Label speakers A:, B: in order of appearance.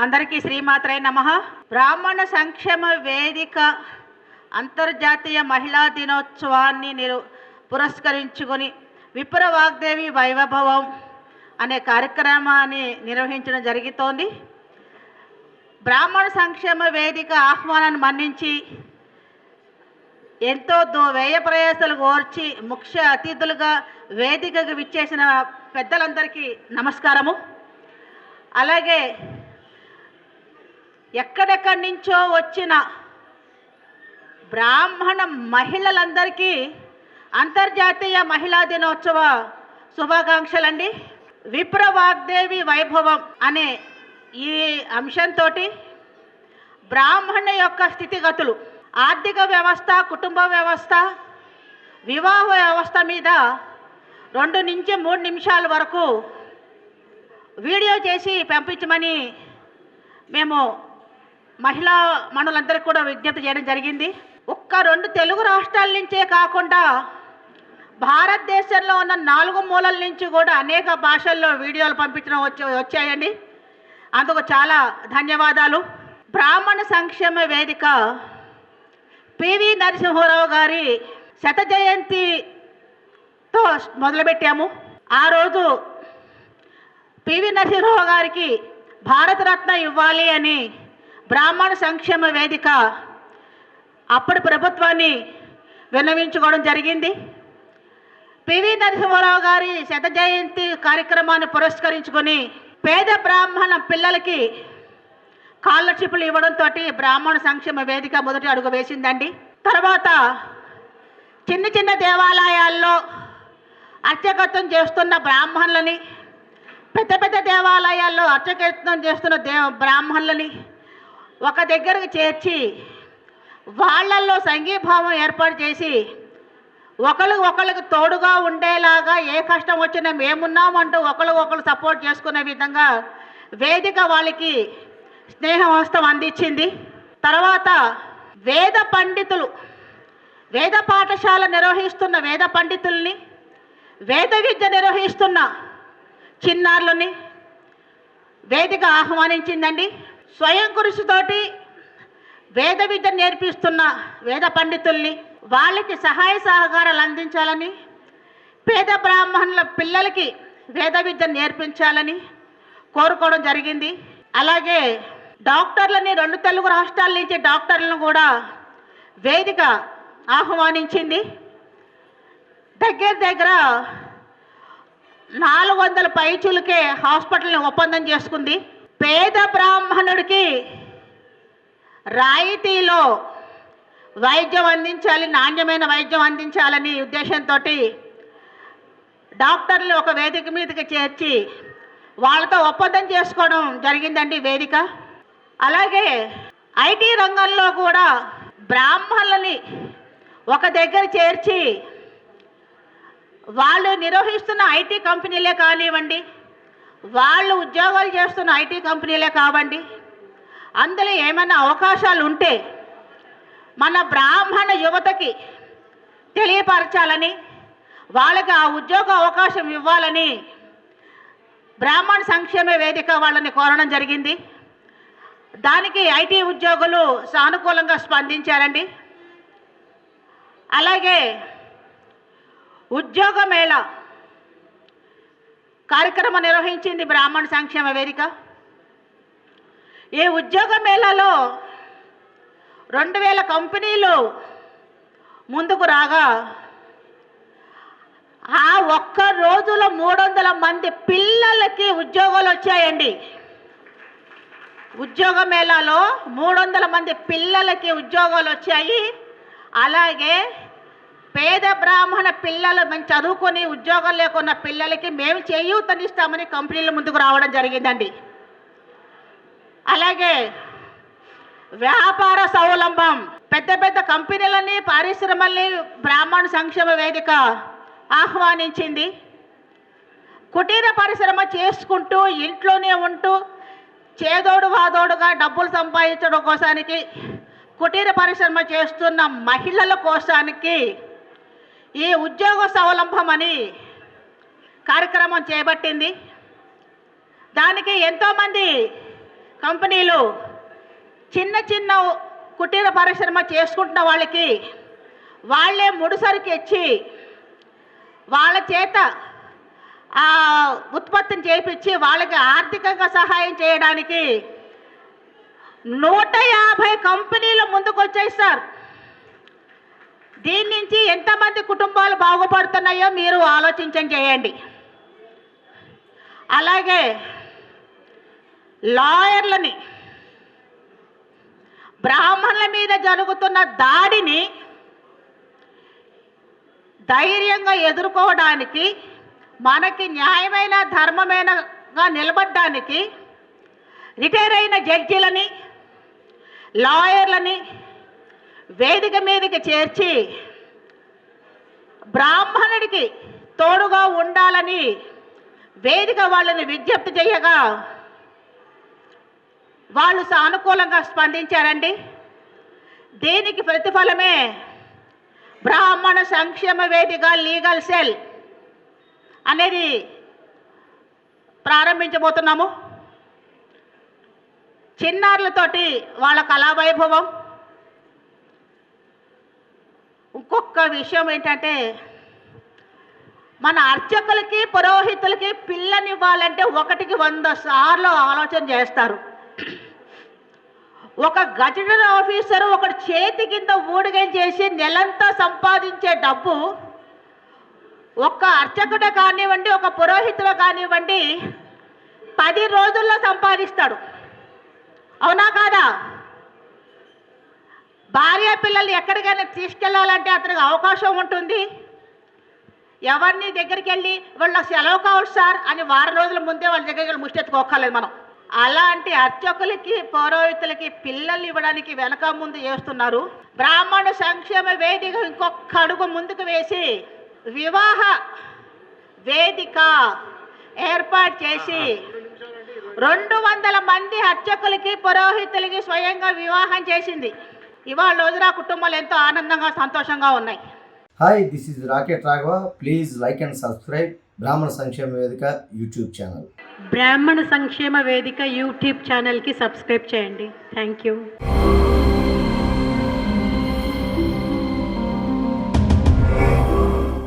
A: అందరికీ శ్రీమాత్రే నమః. బ్రాహ్మణ సంక్షేమ వేదిక అంతర్జాతీయ మహిళా దినోత్సవాన్ని పురస్కరించుకొని విప్ర వాగ్దేవి వైభవం అనే కార్యక్రమాన్ని నిర్వహించడం జరుగుతోంది. బ్రాహ్మణ సంక్షేమ వేదిక ఆహ్వానాన్ని మన్నించి ఎంతో వ్యయ ప్రయాసాలు కోర్చి ముఖ్య అతిథులుగా వేదికకు విచ్చేసిన పెద్దలందరికీ నమస్కారము. అలాగే ఎక్కడెక్కడి నుంచో వచ్చిన బ్రాహ్మణ మహిళలందరికీ అంతర్జాతీయ మహిళా దినోత్సవ శుభాకాంక్షలండి. విప్ర వాగ్దేవి వైభవం అనే ఈ అంశంతో బ్రాహ్మణ యొక్క స్థితిగతులు, ఆర్థిక వ్యవస్థ, కుటుంబ వ్యవస్థ, వివాహ వ్యవస్థ మీద 2 నుంచి 3 నిమిషాల వరకు వీడియో చేసి పంపించమని మేము మహిళా మనులందరికీ కూడా విజ్ఞప్తి చేయడం జరిగింది. ఒక్క 2 తెలుగు రాష్ట్రాల నుంచే కాకుండా భారతదేశంలో ఉన్న 4 మూలల నుంచి కూడా అనేక భాషల్లో వీడియోలు పంపించడం వచ్చాయండి. అందుకు చాలా ధన్యవాదాలు. బ్రాహ్మణ సంక్షేమ వేదిక పివి నరసింహారావు గారి శత జయంతితో మొదలుపెట్టాము. ఆ రోజు పివి నరసింహారావు గారికి భారతరత్న ఇవ్వాలి అని బ్రాహ్మణ సంక్షేమ వేదిక అప్పటి ప్రభుత్వాన్ని విన్నవించుకోవడం జరిగింది. పివి నరసింహారావు గారి శత జయంతి కార్యక్రమాన్ని పురస్కరించుకొని పేద బ్రాహ్మణ పిల్లలకి స్కాలర్షిప్లు ఇవ్వడంతో బ్రాహ్మణ సంక్షేమ వేదిక మొదటి అడుగు వేసిందండి. తర్వాత చిన్న చిన్న దేవాలయాల్లో అర్చకత్వం చేస్తున్న బ్రాహ్మణులని, పెద్ద పెద్ద దేవాలయాల్లో అర్చకత్వం చేస్తున్న బ్రాహ్మణులని ఒక దగ్గరకు చేర్చి వాళ్ళల్లో సంఘీభావం ఏర్పాటు చేసి ఒకరికి తోడుగా ఉండేలాగా ఏ కష్టం వచ్చినా మేమున్నామంటూ ఒకరు సపోర్ట్ చేసుకునే విధంగా వేదిక వాళ్ళకి స్నేహహస్తం అందించింది. తర్వాత వేద పండితులు, వేద పాఠశాల నిర్వహిస్తున్న వేద పండితుల్ని, వేద విద్య నిర్వహిస్తున్న చిన్నారులని వేదిక ఆహ్వానించిందండి. స్వయం కృషితోటి వేద విద్య నేర్పిస్తున్న వేద పండితుల్ని, వాళ్ళకి సహాయ సహకారాలు అందించాలని, పేద బ్రాహ్మణుల పిల్లలకి వేద విద్య నేర్పించాలని కోరుకోవడం జరిగింది. అలాగే డాక్టర్లని, 2 తెలుగు రాష్ట్రాల నుంచి డాక్టర్లను కూడా వేదిక ఆహ్వానించింది. దగ్గర 400 పైచులకే హాస్పిటల్ని ఒప్పందం చేసుకుంది. పేద బ్రాహ్మణుడికి రాయితీలో వైద్యం అందించాలి, నాణ్యమైన వైద్యం అందించాలని ఉద్దేశంతో డాక్టర్లు ఒక వేదిక మీదకి చేర్చి వాళ్ళతో ఒప్పందం చేసుకోవడం జరిగిందండి వేదిక. అలాగే ఐటీ రంగంలో కూడా బ్రాహ్మణులని ఒక దగ్గర చేర్చి వాళ్ళు నిర్వహిస్తున్న ఐటీ కంపెనీలే కానివ్వండి, వాళ్ళు ఉద్యోగాలు చేస్తున్న ఐటీ కంపెనీలే కావండి, అందులో ఏమైనా అవకాశాలు ఉంటే మన బ్రాహ్మణ యువతకి తెలియపరచాలని, వాళ్ళకి ఆ ఉద్యోగ అవకాశం ఇవ్వాలని బ్రాహ్మణ సంక్షేమ వేదిక వాళ్ళని కోరడం జరిగింది. దానికి ఐటీ ఉద్యోగులు సానుకూలంగా స్పందించారండి. అలాగే ఉద్యోగ మేళ కార్యక్రమం నిర్వహించింది బ్రాహ్మణ సంక్షేమ వేదిక. ఈ ఉద్యోగ మేళాలో 2000 కంపెనీలు ముందుకు రాగా ఆ ఒక్క రోజులో 300 మంది పిల్లలకి ఉద్యోగాలు వచ్చాయండి. ఉద్యోగ మేళాలో 300 మంది పిల్లలకి ఉద్యోగాలు వచ్చాయి. అలాగే పేద బ్రాహ్మణ పిల్లలు మేము చదువుకొని ఉద్యోగం లేకున్న పిల్లలకి మేము చేయూతనిస్తామని కంపెనీల ముందుకు రావడం జరిగిందండి. అలాగే వ్యాపార సౌలంభం, పెద్ద పెద్ద కంపెనీలని, పరిశ్రమల్ని బ్రాహ్మణ సంక్షేమ వేదిక ఆహ్వానించింది. కుటీర పరిశ్రమ చేసుకుంటూ ఇంట్లోనే ఉంటూ చేదోడు వాదోడుగా డబ్బులు సంపాదించడం కోసానికి కుటీర పరిశ్రమ చేస్తున్న మహిళల కోసానికి ఈ ఉద్యోగ సౌలంభం అని కార్యక్రమం చేపట్టింది. దానికి ఎంతోమంది కంపెనీలు చిన్న చిన్న కుటీర పరిశ్రమ చేసుకుంటున్న వాళ్ళకి వాళ్ళే ముడిసరికి ఇచ్చి వాళ్ళ చేత ఆ ఉత్పత్తిని చేయించి వాళ్ళకి ఆర్థికంగా సహాయం చేయడానికి 150 కంపెనీలు ముందుకు వచ్చాయి సార్. దీని నుంచి ఎంతమంది కుటుంబాలు బాగుపడుతున్నాయో మీరు ఆలోచించండి చేయండి. అలాగే లాయర్లని, బ్రాహ్మణుల మీద జరుగుతున్న దాడిని ధైర్యంగా ఎదుర్కోవడానికి, మనకి న్యాయమైన ధర్మమైనగా నిలబడడానికి రిటైర్ అయిన జడ్జీలని, లాయర్లని వేదిక మీదకి చేర్చి బ్రాహ్మణుడికి తోడుగా ఉండాలని వేదిక వాళ్ళని విజ్ఞప్తి చేయగా వాళ్ళు సానుకూలంగా స్పందించారండి. దీనికి ప్రతిఫలమే బ్రాహ్మణ సంక్షేమ వేదిక లీగల్ సెల్ అనేది ప్రారంభించబోతున్నాము. చిన్నారులతోటి వాళ్ళ కళావైభవం. ఇంకొక విషయం ఏంటంటే, మన అర్చకులకి పురోహితులకి పిల్లనివ్వాలంటే 1కి 100 సార్లు ఆలోచన చేస్తారు. ఒక గజెటెడ్ ఆఫీసర్ ఒకటి చేతి కింద ఊడిగం చేసి నెలంతా సంపాదించే డబ్బు ఒక్క అర్చకుడు కానివ్వండి, ఒక పురోహితుడు కానివ్వండి 10 రోజుల్లో సంపాదిస్తాడు. అవునా కాదా? భార్య పిల్లల్ని ఎక్కడికైనా తీసుకెళ్ళాలంటే అతనికి అవకాశం ఉంటుంది. ఎవరిని దగ్గరికి వెళ్ళి వాళ్ళ సెలవు కావాలి సార్ అని వారం రోజుల ముందే వాళ్ళ దగ్గరికి వెళ్ళి ముష్టెత్తుకోక్కర్లేదు మనం. అలాంటి అర్చకులకి పురోహితులకి పిల్లలు ఇవ్వడానికి వెనక ముందు చేస్తున్నారు. బ్రాహ్మణ సంక్షేమ వేదిక ఇంకొక అడుగు ముందుకు వేసి వివాహ వేదిక ఏర్పాటు చేసి 200 మంది అర్చకులకి పురోహితులకి స్వయంగా వివాహం చేసింది. ఇవాళ రోజు నా కుటుంబాలు ఎంతో ఆనందంగా సంతోషంగా ఉన్నాయి.
B: Hi, this is rocket Raghava. Please like and subscribe బ్రాహ్మణ సంక్షేమ వేదిక యూట్యూబ్ ఛానల్.
C: బ్రాహ్మణ సంక్షేమ వేదిక యూట్యూబ్ ఛానల్కి సబ్స్క్రైబ్ చేయండి. Thank you.